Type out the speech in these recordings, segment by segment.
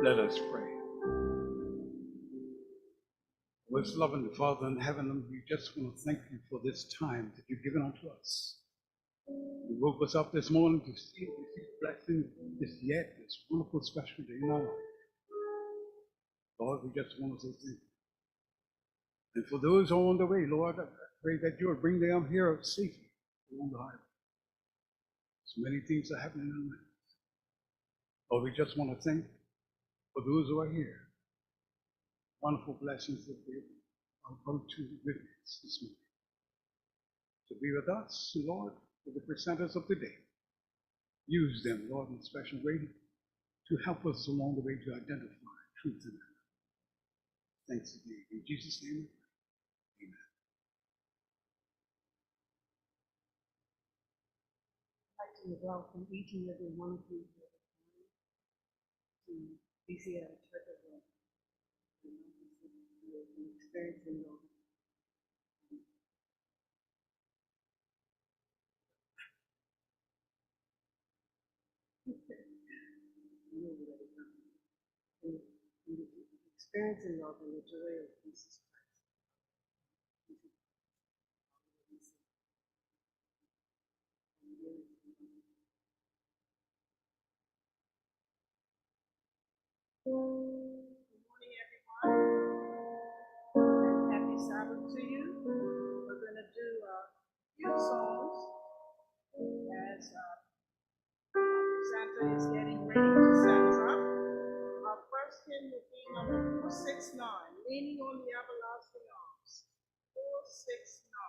Let us pray. Most loving Father in heaven, we just want to thank you for this time that you've given unto us. You woke us up this morning to see blessing this wonderful special day in our life. Lord, we just want to say thank you. And for those who are on the way, Lord, I pray that you will bring them here safely along the highway. So many things are happening in life. Lord, we just want to thank you for those who are here. Wonderful blessings that they are about to witness this morning. To be with us, Lord, for the presenters of the day. Use them, Lord, in a special way to help us along the way to identify truth and error. Thanks again. In Jesus' name, amen. I'd like to welcome each and every one of you to BCI Church of God. Experiencing those. Experiencing love and the joy of Jesus Christ. Good morning, everyone. Happy Sabbath to you. We're going to do a few songs as Santa is getting ready to set us up. Our first hymn will be number 469, Leaning on the Everlasting Arms. 469.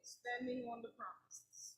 Standing on the promises.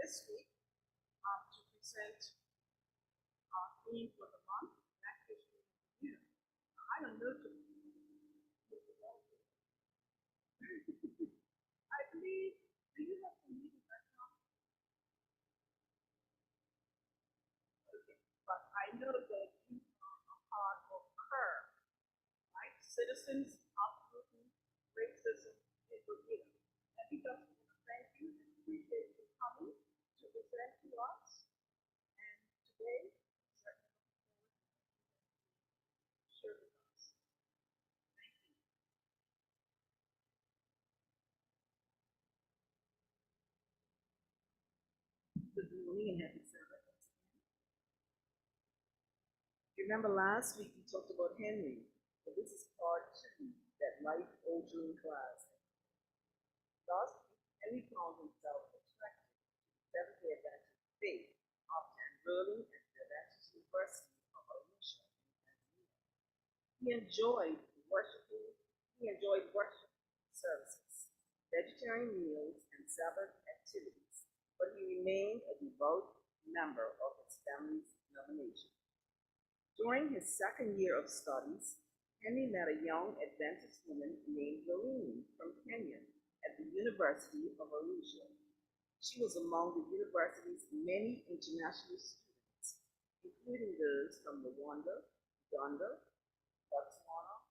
this week to present our theme for the month, Black History in Bermuda. Now, I don't know to I believe, do you have some music right now? Okay. But I know that you are a part of CURB, right? Citizens Uprooting Racism in Bermuda. And because we want to thank you and appreciate you coming to present to us. And today, certainly share with us. Thank you. Good morning and happy Sabbath. You remember last week we talked about Henry, but this is part two, that life altering class. Last week, Henry found himself attracted to the Seventh-day Adventist faith after enrolling at the Adventist University of Arusha in Tanzania. He enjoyed worship services, vegetarian meals, and Sabbath activities, but he remained a devout member of his family's denomination. During his second year of studies, Henry met a young Adventist woman named Doreen from Kenya at the University of Arusha. She was among the university's many international students, including those from Rwanda, Uganda, Botswana,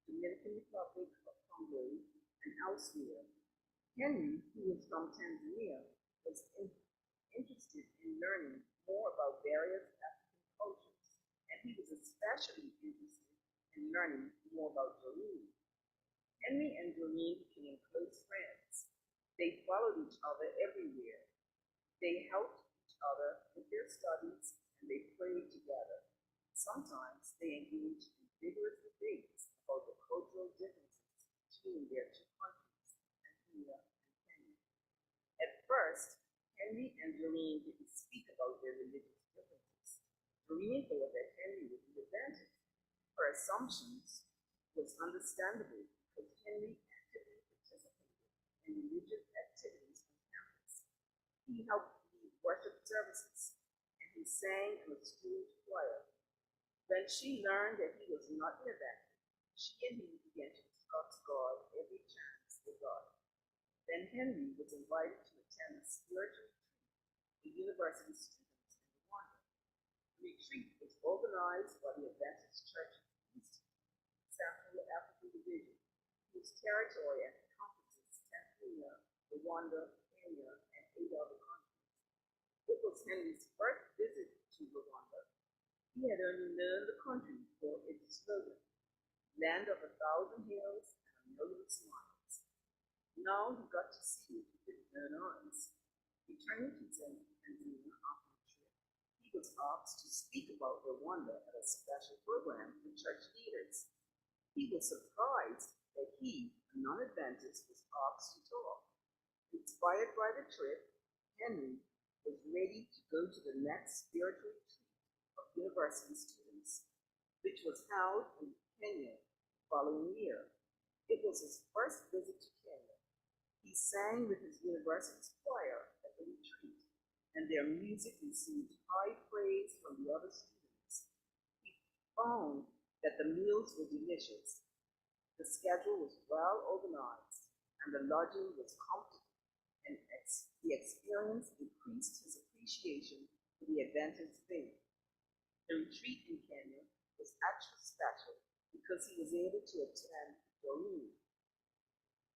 Dominican Republic of Congo, and elsewhere. Henry, who was from Tanzania, was interested in learning more about various African cultures, and he was especially interested in learning more about Doreen. Henry and Doreen became close friends. They followed each other everywhere. They helped each other with their studies, and they prayed together. Sometimes they engaged in vigorous debates about the cultural differences between their two countries, Tanzania and Kenya. At first, Henry and Doreen didn't speak about their religious differences. Doreen thought that Henry would be Adventist. Her assumptions was understandable because Henry actively participated in religious activities on campus. He helped lead worship services, and he sang in the school choir. When she learned that he was not an Adventist, she and he began to discuss God every chance they got. Then Henry was invited to attend a spiritual retreat for university students in Rwanda. The retreat was organized by the Adventist Church East Central African Division, whose territory encompasses Tanzania, Rwanda, Kenya, and 8 other countries. It was Henry's first visit to Rwanda. He had only known the country for its slogan, "Land of 1,000 hills and 1,000,000 smiles." Now he got to see it with his own eyes. Returning to Tanzania after the trip, he was asked to speak about Rwanda at a special program for church leaders. He was surprised that he, a non-Adventist, was asked to talk. Inspired by the trip, Henry was ready to go to the next spiritual retreat of university students, which was held in Kenya the following year. It was his first visit to Kenya. He sang with his university's choir at the retreat, and their music received high praise from the other students. He found that the meals were delicious. The schedule was well organized, and the lodging was comfortable, and the experience increased his appreciation for the Adventist faith. The retreat in Kenya was extra special because he was able to attend Doreen.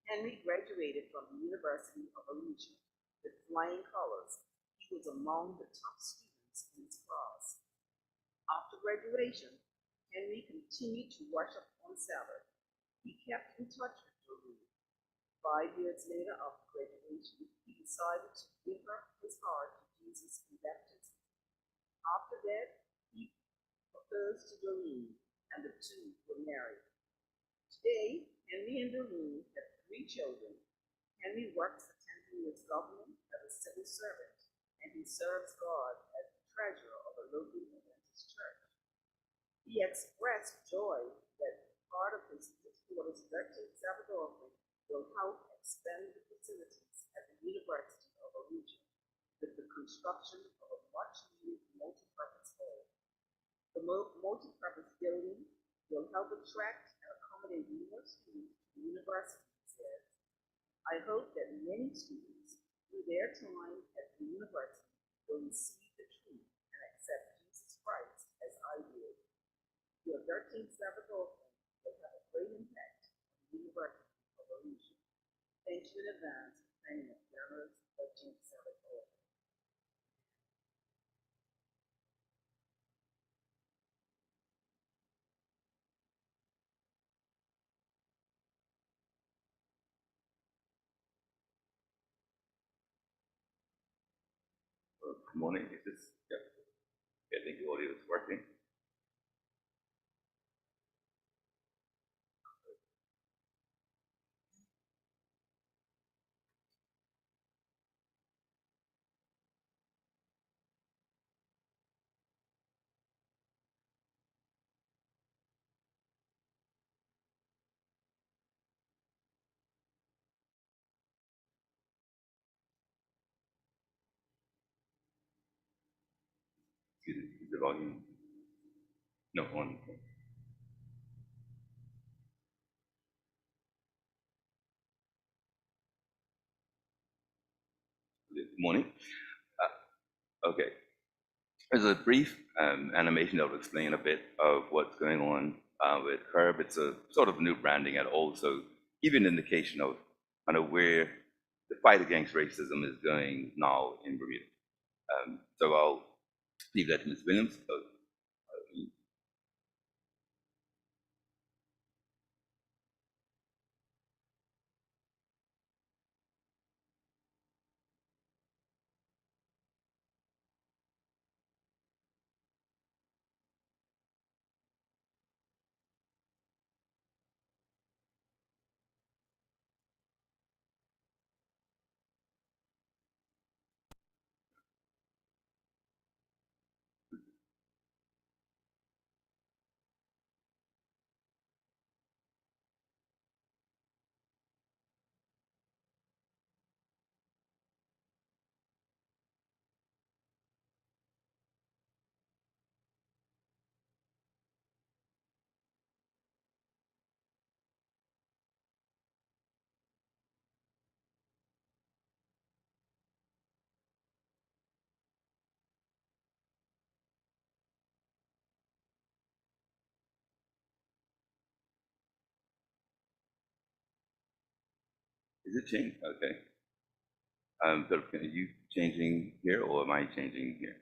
Henry graduated from the University of Arusha with flying colors. He was among the top students in his class. After graduation, Henry continued to worship on Sabbath. He kept in touch with Doreen. 5 years later, after graduation, he decided to give her his heart to Jesus in baptism. After that, he proposed to Doreen, and the two were married. Today, Henry and Doreen have 3 children. Henry works for Tanzania's government as a civil servant, and he serves God as the treasurer of a local Adventist church. He expressed joy that part of his quarter's birthday Sabbath offering will help expand the facilities at the University of Arusha. with the construction of a much-needed multi-purpose hall. The multi-purpose building will help attract and accommodate more students to the university, he says. I hope that many students, through their time at the university, will receive the truth and accept Jesus Christ as I did. Your 13th Sabbath offering will have a great impact on the university evolution. Thank you in advance for planning a generous 13th Sabbath offering. Good morning. Is this? Yeah. I think the audio is working. Is the volume? No, on. Good morning. Okay. There's a brief animation that will explain a bit of what's going on with Curb. It's a sort of new branding and also give you an indication of kind of where the fight against racism is going now in Bermuda. So I'll leave that to Ms. Williams. Is it changed? Okay. Philip, are you changing here or am I changing here?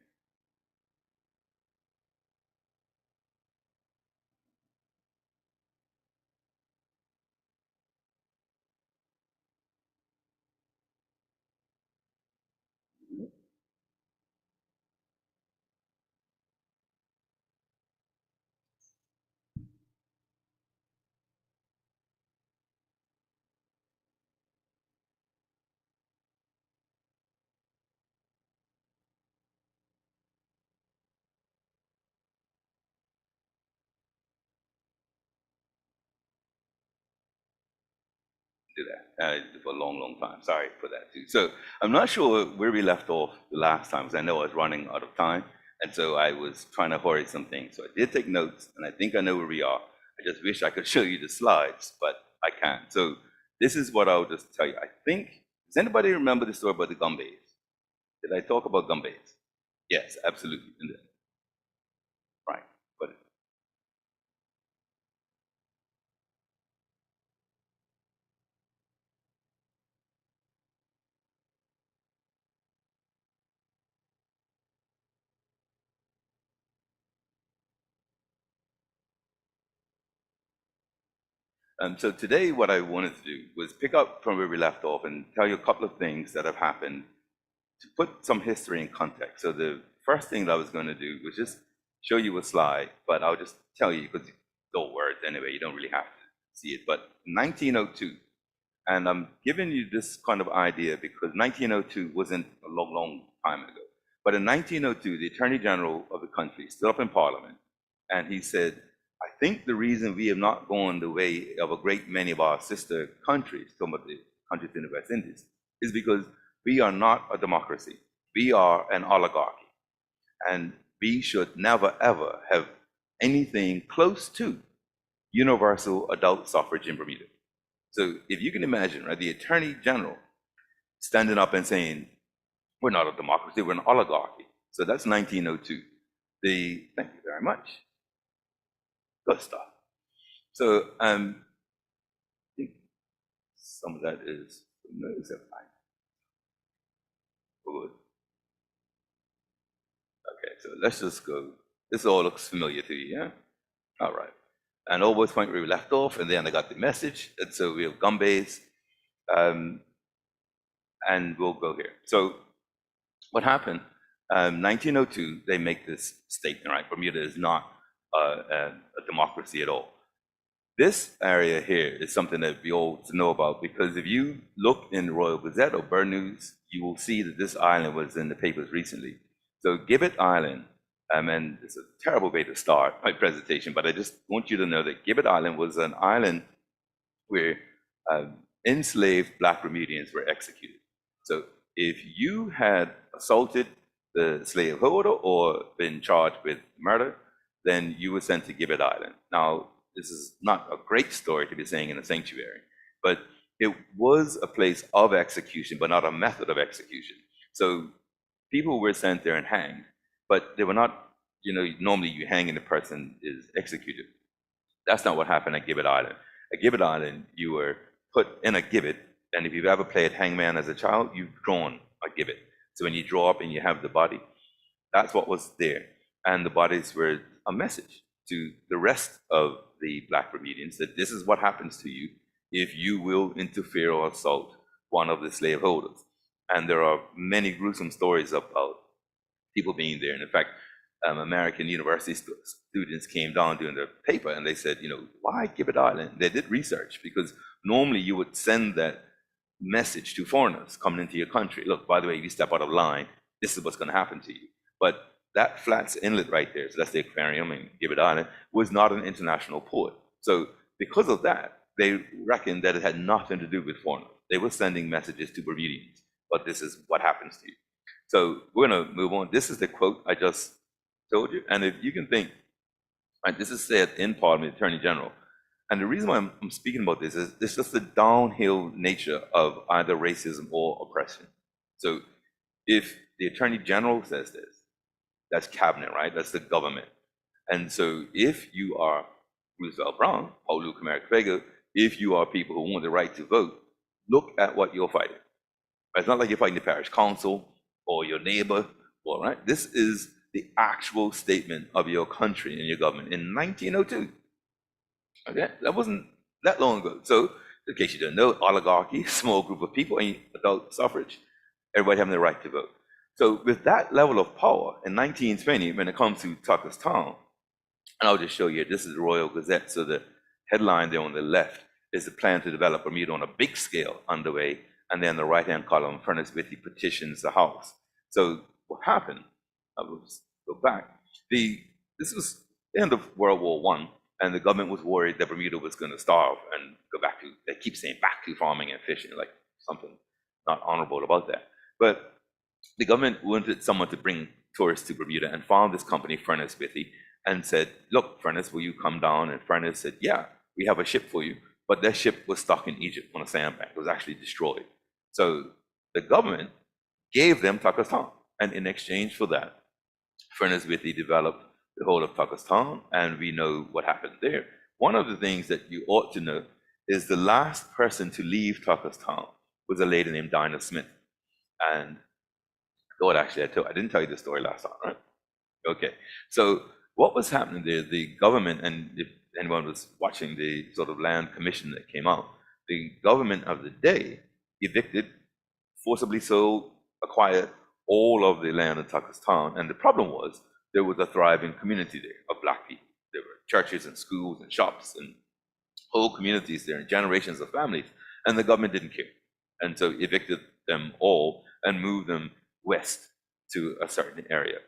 Do that for a long, long time. Sorry for that too. So I'm not sure where we left off the last time because I know I was running out of time. And so I was trying to hurry some things. So I did take notes and I think I know where we are. I just wish I could show you the slides, but I can't. So this is what I'll just tell you. I think, does anybody remember the story about the gumbays? Did I talk about gumbays? Yes, absolutely. Right. But so today what I wanted to do was pick up from where we left off and tell you a couple of things that have happened to put some history in context. So the first thing that I was going to do was just show you a slide, but I'll just tell you because it's all words anyway, you don't really have to see it. But 1902, and I'm giving you this kind of idea because 1902 wasn't a long, long time ago. But in 1902, the Attorney General of the country stood up in Parliament and he said, I think the reason we have not gone the way of a great many of our sister countries, some of the countries in the West Indies, is because we are not a democracy. we are an oligarchy, and we should never ever have anything close to universal adult suffrage in Bermuda. So if you can imagine, right, the Attorney General standing up and saying, we're not a democracy, we're an oligarchy. So that's 1902. Thank you very much. Good stuff. So I think some of that is fine. Good. Okay, so let's just go. This all looks familiar to you, yeah? All right. And always point where we left off, and then I got the message. And so we have gumbays, and we'll go here. So what happened? 1902, they make this statement, right? Bermuda is not a democracy at all. This area here is something that we all know about, because if you look in the Royal Gazette or Bird News, you will see that this island was in the papers recently. So Gibbet Island, and it's a terrible way to start my presentation, but I just want you to know that Gibbet Island was an island where enslaved Black Bermudians were executed. So if you had assaulted the slaveholder or been charged with murder, then you were sent to Gibbet Island. Now, this is not a great story to be saying in a sanctuary, but it was a place of execution, but not a method of execution. So people were sent there and hanged, but they were not, normally you hang and the person is executed. That's not what happened at Gibbet Island. At Gibbet Island, you were put in a gibbet, and if you've ever played hangman as a child, you've drawn a gibbet. So when you draw up and you have the body, that's what was there. And the bodies were a message to the rest of the Black Bermudians that this is what happens to you if you will interfere or assault one of the slaveholders. And there are many gruesome stories about people being there. And in fact, American university students came down during the paper and they said, why Gibbet Island? They did research, because normally you would send that message to foreigners coming into your country. Look, by the way, if you step out of line, this is what's going to happen to you. But that Flats Inlet right there, so that's the aquarium in Gibbet Island, was not an international port. So because of that, they reckoned that it had nothing to do with foreigners. They were sending messages to Bermudians, but this is what happens to you. So we're going to move on. This is the quote I just told you. And if you can think, right, this is said in Parliament, Attorney General. And the reason why I'm speaking about this is it's just the downhill nature of either racism or oppression. So if the Attorney General says this, that's cabinet, right? That's the government. And so if you are Roosevelt Brown, Paulu Kamara, if you are people who want the right to vote, look at what you're fighting. It's not like you're fighting the parish council or your neighbor, all right? This is the actual statement of your country and your government in 1902. Okay, that wasn't that long ago. So, in case you don't know, oligarchy, small group of people, and adult suffrage, everybody having the right to vote. So, with that level of power in 1920, when it comes to Tucker's Town, and I'll just show you, this is the Royal Gazette. So, the headline there on the left is the plan to develop Bermuda on a big scale underway, and then the right-hand column, Furnace Whitty petitions the House. So, what happened? I will just go back. This was the end of World War I. And the government was worried that Bermuda was going to starve and go back to, they keep saying back to farming and fishing, like something not honorable about that. But the government wanted someone to bring tourists to Bermuda and found this company, Furnace Whitty, and said, look, Furnace, will you come down? And Furnace said, yeah, we have a ship for you. But their ship was stuck in Egypt on a sandbank. It was actually destroyed. So the government gave them Tucker's Town. And in exchange for that, Furnace Whitty developed the whole of Tucker's Town, and we know what happened there. One of the things that you ought to know is the last person to leave Tucker's Town was a lady named Dinah Smith. And God, actually, I didn't tell you the story last time, right? Okay. So what was happening there, the government, and if anyone was watching the sort of land commission that came out, the government of the day evicted, forcibly sold, acquired all of the land in Tucker's Town. And the problem was, there was a thriving community there of Black people. There were churches and schools and shops and whole communities there and generations of families. And the government didn't care. And so evicted them all and moved them west to a certain area.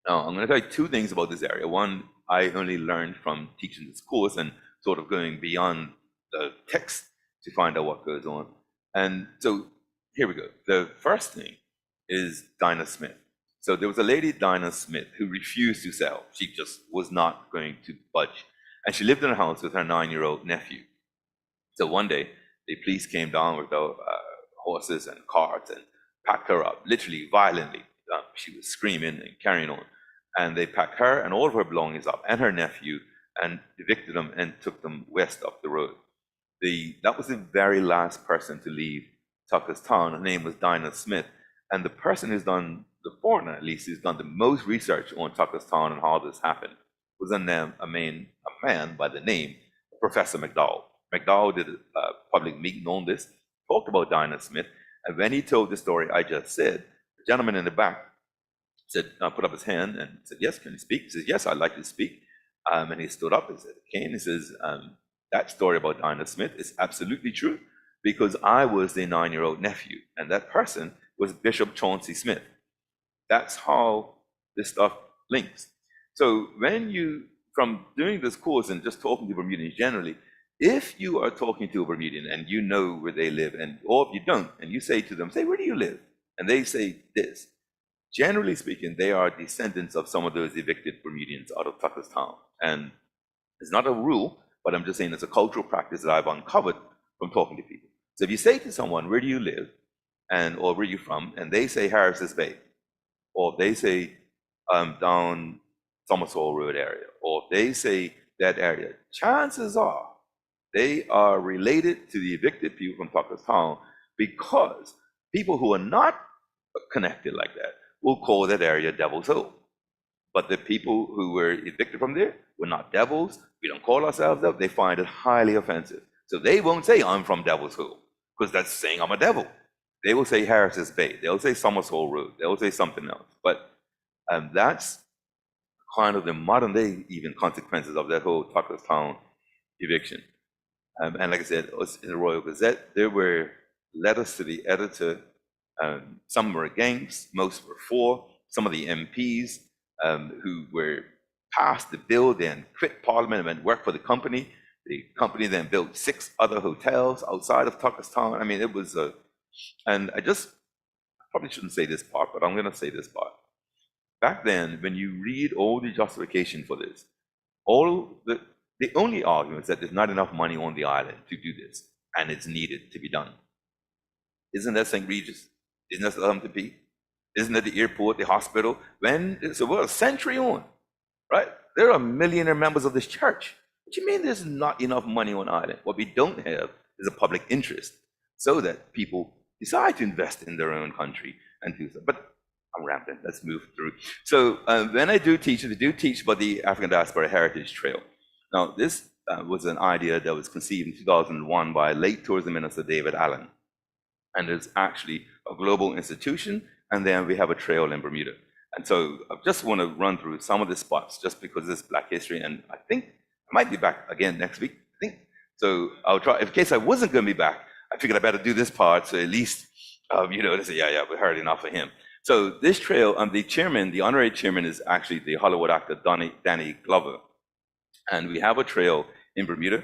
Now, I'm going to tell you two things about this area. One, I only learned from teaching this course and sort of going beyond the text to find out what goes on. And so here we go. The first thing is Dinah Smith. So there was a lady, Dinah Smith, who refused to sell. She just was not going to budge. And she lived in a house with her 9-year-old nephew. So one day, the police came down with the horses and carts and packed her up, literally violently. She was screaming and carrying on. And they packed her and all of her belongings up and her nephew and evicted them and took them west up the road. That was the very last person to leave Tucker's Town. Her name was Dinah Smith. And the person who's done, the foreigner at least, who's done the most research on Tucker's Town and how this happened was a man by the name of Professor McDowell. McDowell did a public meeting on this, talked about Dinah Smith, and when he told the story I just said, the gentleman in the back said, put up his hand and said, yes, can you speak? He says, yes, I'd like to speak. And he stood up and said, Kane, he says, that story about Dinah Smith is absolutely true because I was the 9-year-old nephew, and that person was Bishop Chauncey Smith. That's how this stuff links. So when you, from doing this course and just talking to Bermudians generally, if you are talking to a Bermudian and you know where they live, or if you don't, and you say to them, say, where do you live? And they say this. Generally speaking, they are descendants of some of those evicted Bermudians out of Tucker's Town. And it's not a rule, but I'm just saying it's a cultural practice that I've uncovered from talking to people. So if you say to someone, where do you live? Or where are you from? And they say Harris's Bay, or they say down Somersault Road area, or they say that area, chances are they are related to the evicted people from Tucker's Town, because people who are not connected like that will call that area Devil's Hole. But the people who were evicted from there were not devils. We don't call ourselves that. They find it highly offensive. So they won't say I'm from Devil's Hole, because that's saying I'm a devil. They will say Harris's Bay. They'll say Somersault Road. They'll say something else. But that's kind of the modern day even consequences of that whole Tucker's Town eviction. And like I said, in the Royal Gazette, there were letters to the editor. Some were against, most were for. Some of the MPs who were passed the bill then quit Parliament and worked for the company. The company then built 6 other hotels outside of Tucker's Town. I mean, it was and I probably shouldn't say this part, but I'm going to say this part. Back then, when you read all the justification for this, the only argument is that there's not enough money on the island to do this, and it's needed to be done. Isn't that St. Regis? Isn't that something to be? Isn't that the airport, the hospital? So we're a century on, right? There are millionaire members of this church. What do you mean there's not enough money on the island? What we don't have is a public interest so that people decide to invest in their own country and do so. But I'm rambling, let's move through. So when I do teach about the African Diaspora Heritage Trail. Now, this was an idea that was conceived in 2001 by late Tourism Minister David Allen. And it's actually a global institution, and then we have a trail in Bermuda. And so I just want to run through some of the spots just because it's Black History, and I think I might be back again next week, I think. So I'll try, in case I wasn't going to be back, I figured I better do this part, so at least, they say, yeah, we heard enough of him. So this trail, the chairman, the honorary chairman is actually the Hollywood actor Danny Glover. And we have a trail in Bermuda.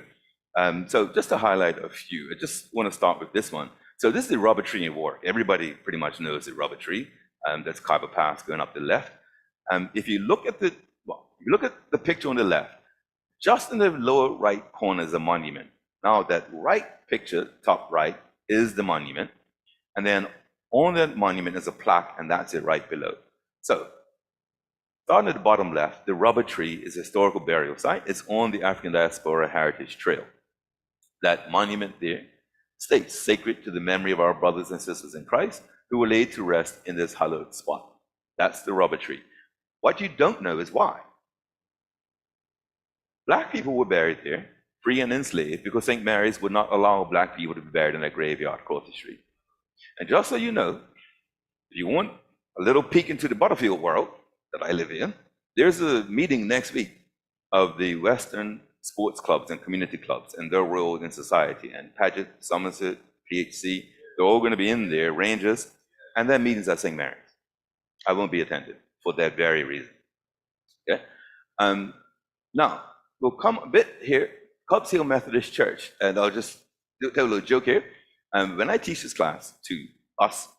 So just to highlight a few, I just want to start with this one. So this is the rubber tree in Warwick. Everybody pretty much knows the rubber tree. That's Khyber Pass going up the left. If you look at the picture on the left, just in the lower right corner is a monument. Now that right picture, top right, is the monument. And then on that monument is a plaque, and that's it right below. So starting at the bottom left, the rubber tree is a historical burial site. It's on the African Diaspora Heritage Trail. That monument there states, sacred to the memory of our brothers and sisters in Christ who were laid to rest in this hallowed spot. That's the rubber tree. What you don't know is why. Black people were buried there, free and enslaved, because St. Mary's would not allow black people to be buried in a graveyard across the street. And just so you know, if you want a little peek into the Butterfield world that I live in, there's a meeting next week of the Western sports clubs and community clubs and their role in society. And Paget, Somerset, PHC, they're all going to be in there, Rangers, and that meeting's at St. Mary's. I won't be attending for that very reason. Okay? Now, we'll come a bit here, Cobbs Hill Methodist Church, and I'll just tell a little joke here. When I teach this class to us,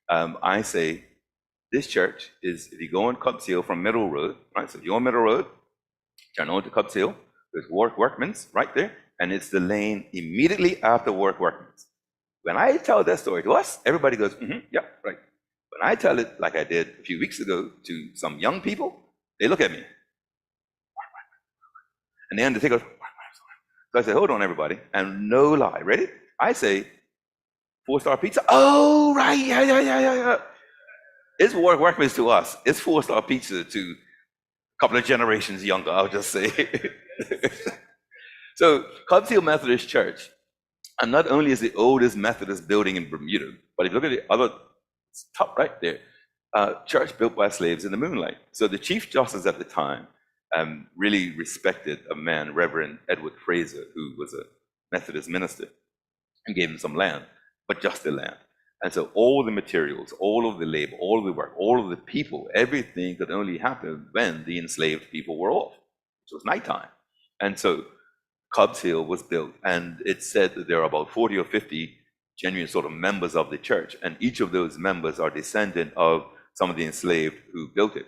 I say this church is, if you go on Cubs Hill from Middle Road, right? So if you're on Middle Road, turn on to Cubs Hill, there's Workman's right there, and it's the lane immediately after Workman's. When I tell that story to us, everybody goes, yeah, right. When I tell it like I did a few weeks ago to some young people, they look at me. And the undertaker goes, so I say, hold on, everybody. And no lie, ready? I say, 4-star pizza. Oh, right, yeah. It's Workman's to us. It's 4-star pizza to a couple of generations younger, I'll just say. So, Cubs Hill Methodist Church, and not only is the oldest Methodist building in Bermuda, but if you look at the other top right there, church built by slaves in the moonlight. So the Chief Justice at the time really respected a man, Reverend Edward Fraser, who was a Methodist minister, and gave him some land, but just the land. And so all the materials, all of the labor, all of the work, all of the people, everything could only happen when the enslaved people were off, which was nighttime. And so Cubs Hill was built, and it's said that there are about 40 or 50 genuine sort of members of the church, and each of those members are descendant of some of the enslaved who built it.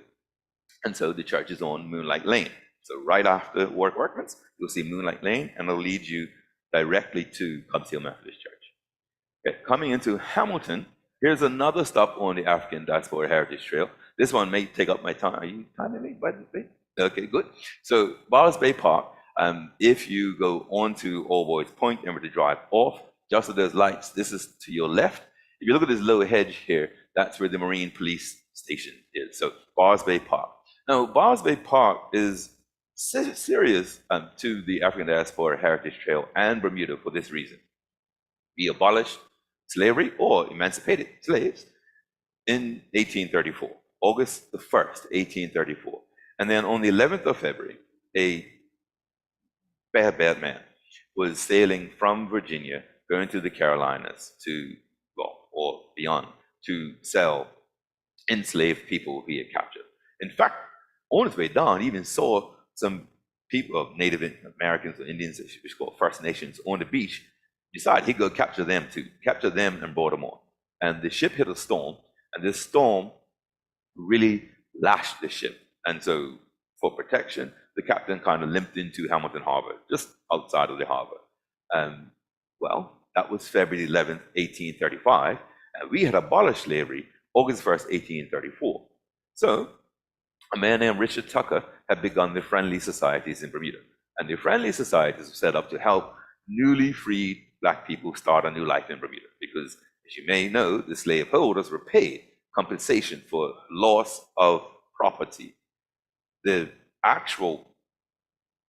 And so the church is on Moonlight Lane. So right after Workman's, you'll see Moonlight Lane, and it'll lead you directly to Cubs Hill Methodist Church. Okay, coming into Hamilton, here's another stop on the African Diaspora Heritage Trail. This one may take up my time. Are you timing me, by the way? Okay, good. So Ballast Bay Park, if you go onto All Boys Point and were to drive off, just at those lights, this is to your left. If you look at this low hedge here, that's where the Marine Police Station is. So Bars Bay Park. Now, Bars Bay Park is serious to the African Diaspora Heritage Trail and Bermuda for this reason. We abolished slavery or emancipated slaves in 1834, August the 1st, 1834. And then on the 11th of February, a bad man was sailing from Virginia, going to the Carolinas to, well, or beyond, to sell enslaved people he had captured. In fact, on his way down, he even saw some people of Native Americans or Indians, which is called First Nations, on the beach. Decided he'd go capture them too, capture them and brought them on. And the ship hit a storm, and this storm really lashed the ship. And so, for protection, the captain kind of limped into Hamilton Harbor, just outside of the harbor. Well, that was February 11th, 1835, and we had abolished slavery August 1st, 1834. So, a man named Richard Tucker had begun the Friendly Societies in Bermuda. And the Friendly Societies were set up to help newly freed Black people start a new life in Bermuda. Because, as you may know, the slaveholders were paid compensation for loss of property. The actual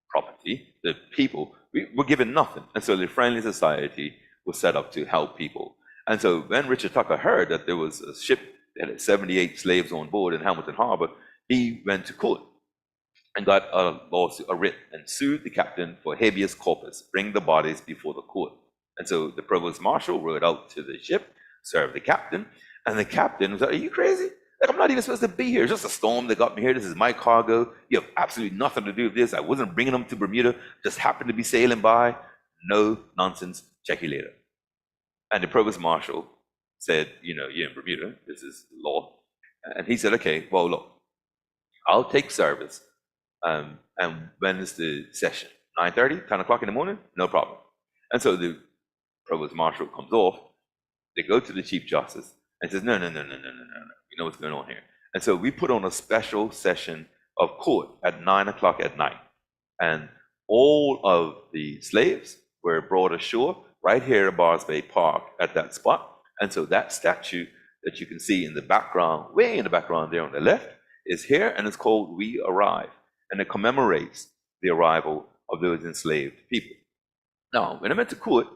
property, the people, were given nothing. And so the Friendly Society was set up to help people. And so when Richard Tucker heard that there was a ship that had 78 slaves on board in Hamilton Harbor, he went to court and got a lawsuit, a writ, and sued the captain for habeas corpus, bring the bodies before the court. And so the provost marshal rode out to the ship, served the captain, and the captain was like, "Are you crazy? Like, I'm not even supposed to be here. It's just a storm that got me here. This is my cargo. You have absolutely nothing to do with this. I wasn't bringing them to Bermuda. Just happened to be sailing by. No nonsense. Check you later." And the provost marshal said, "You're in Bermuda. This is law." And he said, "Okay, well, look, I'll take service. And when is the session? 9:30, 10 o'clock in the morning? No problem." And so the provost marshal comes off. They go to the Chief Justice and says, no. You know what's going on here. And so we put on a special session of court at 9 o'clock at night. And all of the slaves were brought ashore right here at Bars Bay Park at that spot. And so that statue that you can see in the background, way in the background there on the left, is here, and it's called We Arrive. And it commemorates the arrival of those enslaved people. Now, when I went to court,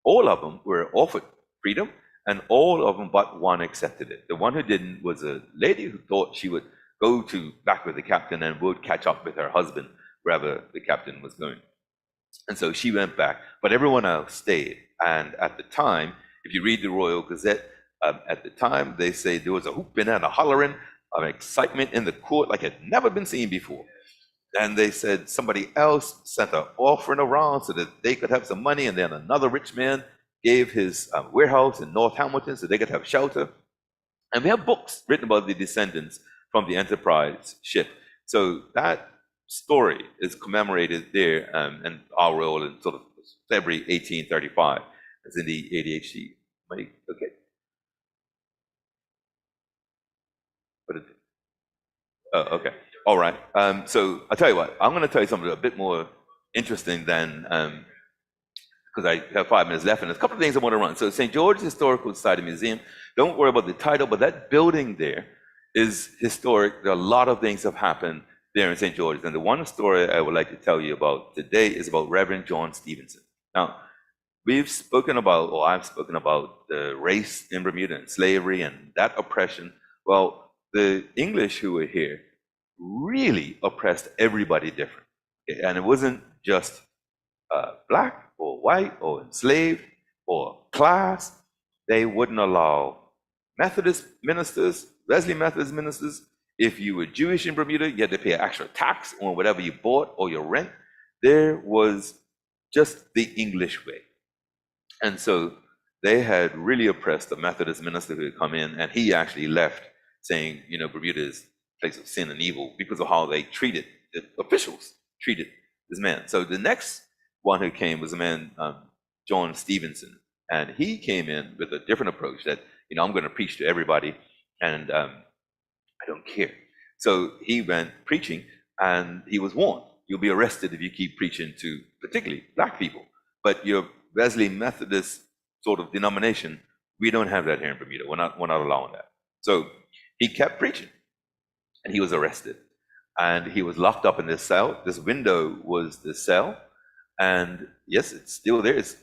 all of them were offered freedom, and all of them but one accepted it. The one who didn't was a lady who thought she would go back with the captain and would catch up with her husband wherever the captain was going. And so she went back, but everyone else stayed. And at the time, if you read the Royal Gazette, at the time, they say there was a whooping and a hollering of excitement in the court like it had never been seen before. And they said somebody else sent an offering around so that they could have some money, and then another rich man gave his warehouse in North Hamilton so they could have shelter. And we have books written about the descendants from the Enterprise ship. So that story is commemorated there, and our role in sort of February 1835. That's in the ADHD. Okay. What is it? Oh, okay. All right. So I'll tell you what, I'm going to tell you something a bit more interesting than, because I have 5 minutes left, and there's a couple of things I want to run. So St. George's Historical Society Museum, don't worry about the title, but that building there is historic. There are a lot of things have happened there in St. George's. And the one story I would like to tell you about today is about Reverend John Stevenson. Now, we've spoken about, or I've spoken about the race in Bermuda and slavery and that oppression. Well, the English who were here really oppressed everybody different. And it wasn't just black or white or enslaved or class. They wouldn't allow Methodist ministers, Wesley Methodist ministers. If you were Jewish in Bermuda, you had to pay an extra tax on whatever you bought or your rent. There was just the English way. And so they had really oppressed the Methodist minister who had come in, and he actually left saying, you know, Bermuda is a place of sin and evil because of how they treated, the officials treated this man. So the next one who came was a man, John Stevenson, and he came in with a different approach that, you know, I'm going to preach to everybody, and I don't care. So he went preaching, and he was warned, you'll be arrested if you keep preaching to particularly black people. But your Wesley Methodist sort of denomination, we don't have that here in Bermuda. We're not allowing that. So he kept preaching, and he was arrested, and he was locked up in this cell. This window was the cell, and yes, it's still there. It's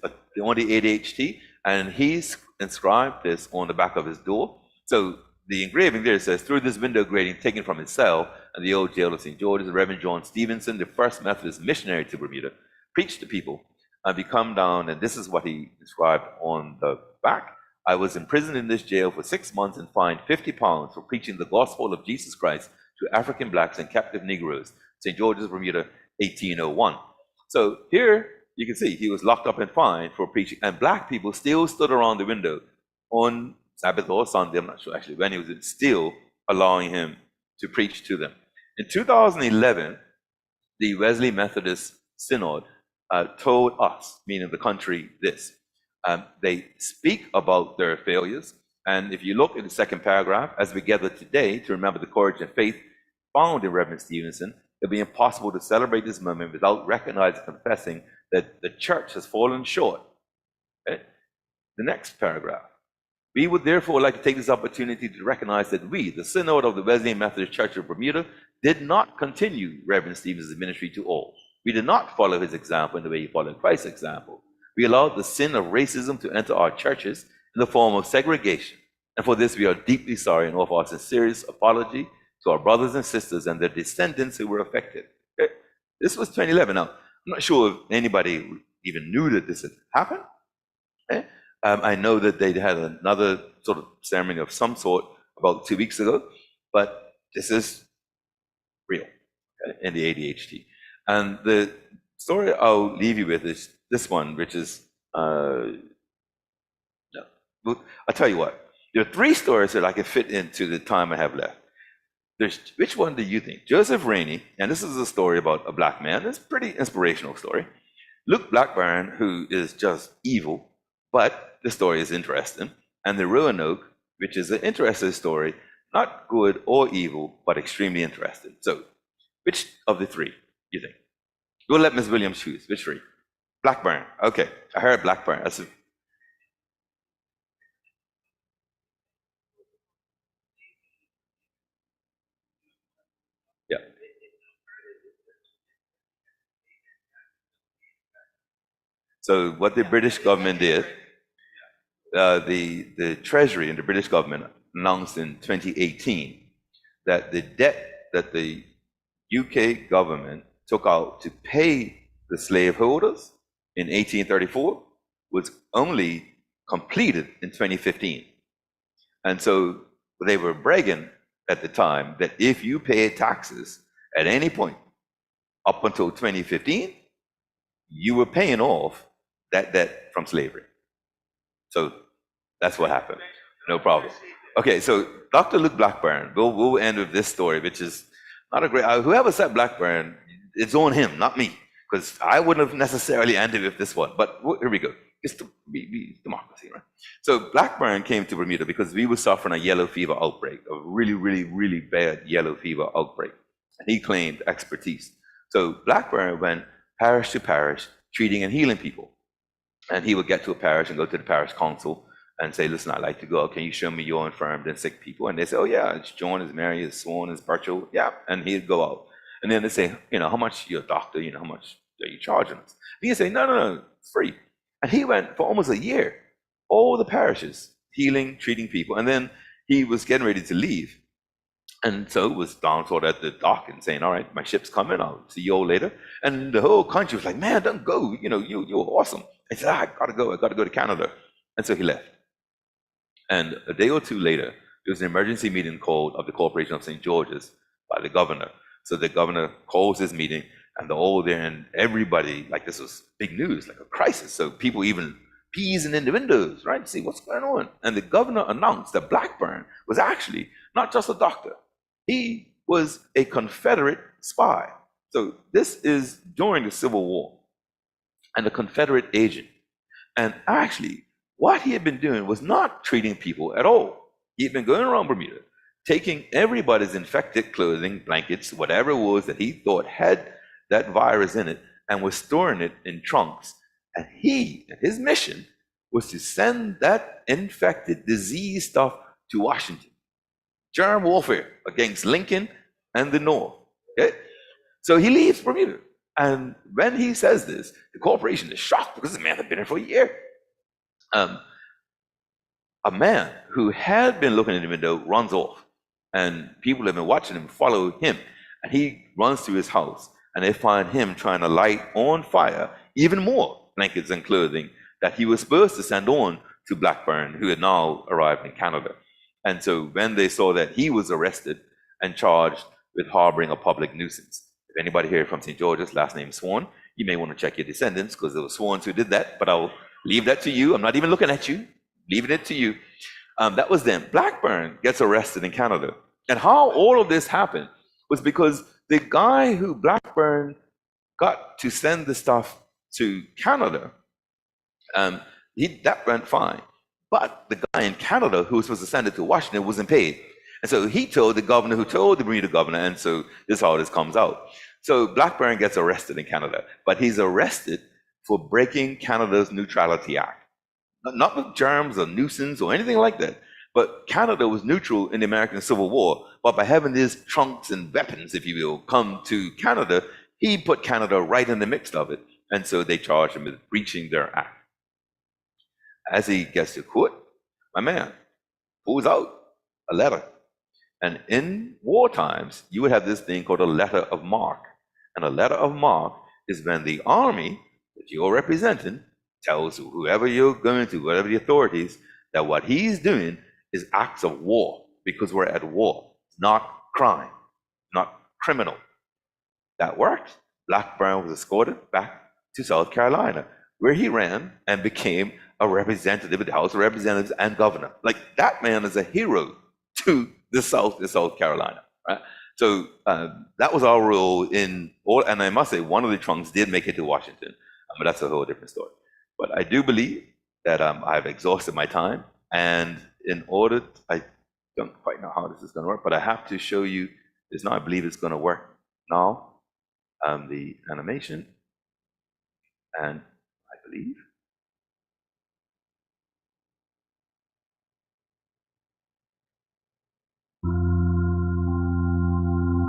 on the ADHD, and he's inscribed this on the back of his door. So the engraving there says, through this window grating taken from his cell and the old jail of St. George's, Reverend John Stevenson, the first Methodist missionary to Bermuda, preached to people. And we come down, and this is what he inscribed on the back. I was imprisoned in this jail for 6 months and fined £50 for preaching the gospel of Jesus Christ to African blacks and captive Negroes. St. George's, Bermuda, 1801. So here you can see he was locked up and fined for preaching, and black people still stood around the window on Sabbath or Sunday, I'm not sure actually when he was still allowing him to preach to them. In 2011, the Wesley Methodist Synod told us, meaning the country, this. They speak about their failures, and if you look at the second paragraph, as we gather today to remember the courage and faith found in Reverend Stevenson, it'll be impossible to celebrate this moment without recognizing and confessing that the church has fallen short. Okay? The next paragraph. We would therefore like to take this opportunity to recognize that we, the Synod of the Wesleyan Methodist Church of Bermuda, did not continue Reverend Stevenson's ministry to all. We did not follow his example in the way he followed Christ's example. We allowed the sin of racism to enter our churches in the form of segregation. And for this, we are deeply sorry and offer our sincerest apology to our brothers and sisters and their descendants who were affected. Okay? This was 2011. Now, I'm not sure if anybody even knew that this had happened. Okay? I know that they had another sort of ceremony of some sort about 2 weeks ago, but this is real, okay, in the ADHD. And the story I'll leave you with is this one, which is, no. I'll tell you what, there are 3 stories that I can fit into the time I have left. Which one do you think? Joseph Rainey, and this is a story about a black man. It's a pretty inspirational story. Luke Blackburn, who is just evil, but the story is interesting. And the Roanoke, which is an interesting story, not good or evil, but extremely interesting. So, which of the 3 do you think? We'll let Ms. Williams choose. Which 3? Blackburn. Okay, I heard Blackburn. Yeah. So what the British government did, the Treasury and the British government announced in 2018 that the debt that the UK government took out to pay the slaveholders in 1834 was only completed in 2015. And so they were bragging at the time that if you pay taxes at any point up until 2015, you were paying off that debt from slavery. So that's what happened. No problem. Okay, so Dr. Luke Blackburn, we'll end with this story, which is not a great, whoever said Blackburn, it's on him, not me, because I wouldn't have necessarily ended with this one, but here we go. It's democracy, right? So Blackburn came to Bermuda because we were suffering a yellow fever outbreak, a really, really, really bad yellow fever outbreak. And he claimed expertise. So Blackburn went parish to parish, treating and healing people. And he would get to a parish and go to the parish council and say, listen, I'd like to go. Can you show me your infirmed and sick people? And they say, oh yeah, it's John, it's Mary, it's Swan, it's Birchall. Yeah. And he'd go out. And then they say, how much you're a doctor, how much are you charging us? And he'd say, no, it's free. And he went for almost a year, all the parishes, healing, treating people. And then he was getting ready to leave. And so it was down sort of at the dock and saying, all right, my ship's coming, I'll see you all later. And the whole country was like, man, don't go, you're awesome. He said, I gotta go to Canada. And so he left. And a day or two later, there was an emergency meeting called of the Corporation of St. George's by the governor. So the governor calls this meeting, and they're all there, and everybody, like this was big news, like a crisis. So people even peasing in the windows, right, to see what's going on. And the governor announced that Blackburn was actually not just a doctor. He was a Confederate spy. So this is during the Civil War, and a Confederate agent. And actually, what he had been doing was not treating people at all. He had been going around Bermuda, taking everybody's infected clothing, blankets, whatever it was that he thought had that virus in it, and was storing it in trunks. And his mission was to send that infected, disease stuff to Washington. Germ warfare against Lincoln and the North. Okay? So he leaves Bermuda. And when he says this, the corporation is shocked because the man had been here for a year. A man who had been looking in the window runs off, and people have been watching him follow him. And he runs to his house, and they find him trying to light on fire even more blankets and clothing that he was supposed to send on to Blackburn, who had now arrived in Canada. And so when they saw that, he was arrested and charged with harboring a public nuisance. If anybody here from St. George's, last name Swan, you may want to check your descendants, because there were Swans who did that, but I'll leave that to you. I'm not even looking at you, leaving it to you. That was them. Blackburn gets arrested in Canada. And how all of this happened was because the guy who Blackburn got to send the stuff to Canada, that went fine. But the guy in Canada who was supposed to send it to Washington wasn't paid. And so he told the governor who told the Bermuda governor, and so this is how this comes out. So Blackburn gets arrested in Canada, but he's arrested for breaking Canada's Neutrality Act. Not with germs or nuisance or anything like that, but Canada was neutral in the American Civil War. But by having these trunks and weapons, if you will, come to Canada, he put Canada right in the mix of it. And so they charged him with breaching their act. As he gets to court, my man pulls out a letter. And in war times, you would have this thing called a letter of marque. And a letter of marque is when the army that you're representing tells whoever you're going to, whatever the authorities, that what he's doing is acts of war, because we're at war. It's not crime, not criminal. That worked. Blackburn was escorted back to South Carolina, where he ran and became a representative of the House of Representatives and governor. Like, that man is a hero to the South Carolina, right? So that was our role in all, and I must say, one of the trunks did make it to Washington, but that's a whole different story. But I do believe that I've exhausted my time, and in order, I don't quite know how this is going to work, but I have to show you this now. I believe it's going to work now. The animation, and I believe.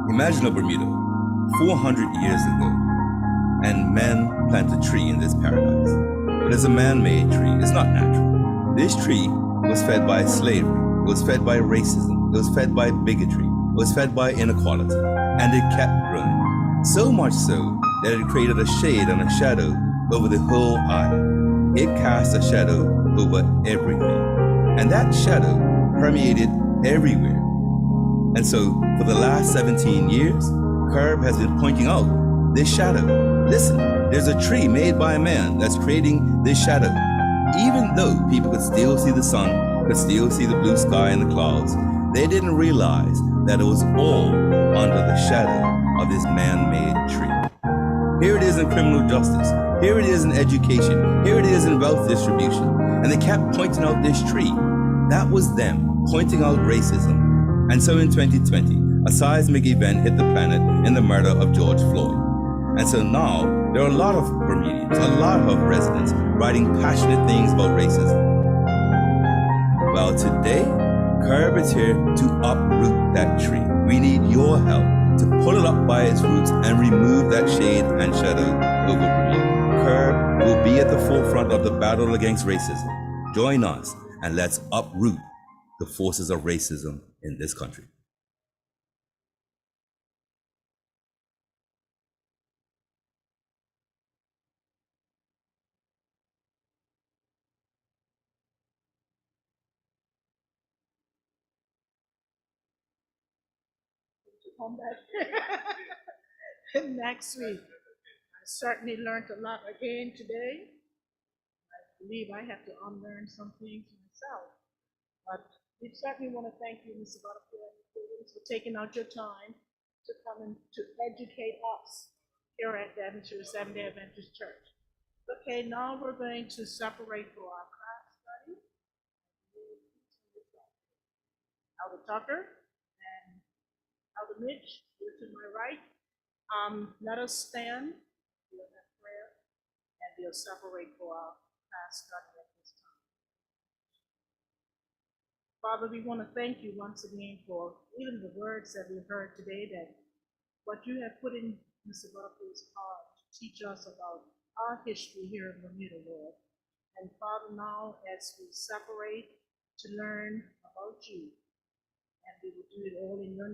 Imagine a Bermuda 400 years ago, and man planted a tree in this paradise. But it's a man-made tree, it's not natural. This tree was fed by slavery, it was fed by racism, it was fed by bigotry, it was fed by inequality, and it kept growing. So much so that it created a shade and a shadow over the whole island. It cast a shadow over everything. And that shadow permeated everywhere. And so for the last 17 years, Curb has been pointing out this shadow. Listen, there's a tree made by a man that's creating this shadow. Even though people could still see the sun, could still see the blue sky and the clouds, they didn't realize that it was all under the shadow of this man-made tree. Here it is in criminal justice. Here it is in education. Here it is in wealth distribution. And they kept pointing out this tree. That was them pointing out racism. And so in 2020, a seismic event hit the planet in the murder of George Floyd. And so now there are a lot of Bermudians, a lot of residents writing passionate things about racism. Well, today, Curb is here to uproot that tree. We need your help to pull it up by its roots and remove that shade and shadow over Bermuda. Curb will be at the forefront of the battle against racism. Join us and let's uproot the forces of racism in this country. To come back next week. I certainly learned a lot again today. I believe I have to unlearn some things myself. But we certainly want to thank you, Mr. Butterfield, for taking out your time to come and to educate us here at Devonshire Seventh-day Adventist Church. Okay, now we're going to separate for our class study. Elder Tucker and Elder Mitch, you're to my right. Let us stand, we'll have prayer, and we'll separate for our class study at this time. Father, we want to thank you once again for even the words that we heard today, that what you have put in Mr. Butterfield's heart to teach us about our history here in Bermuda, Lord. And Father, now as we separate to learn about you, and we will do it all in your name.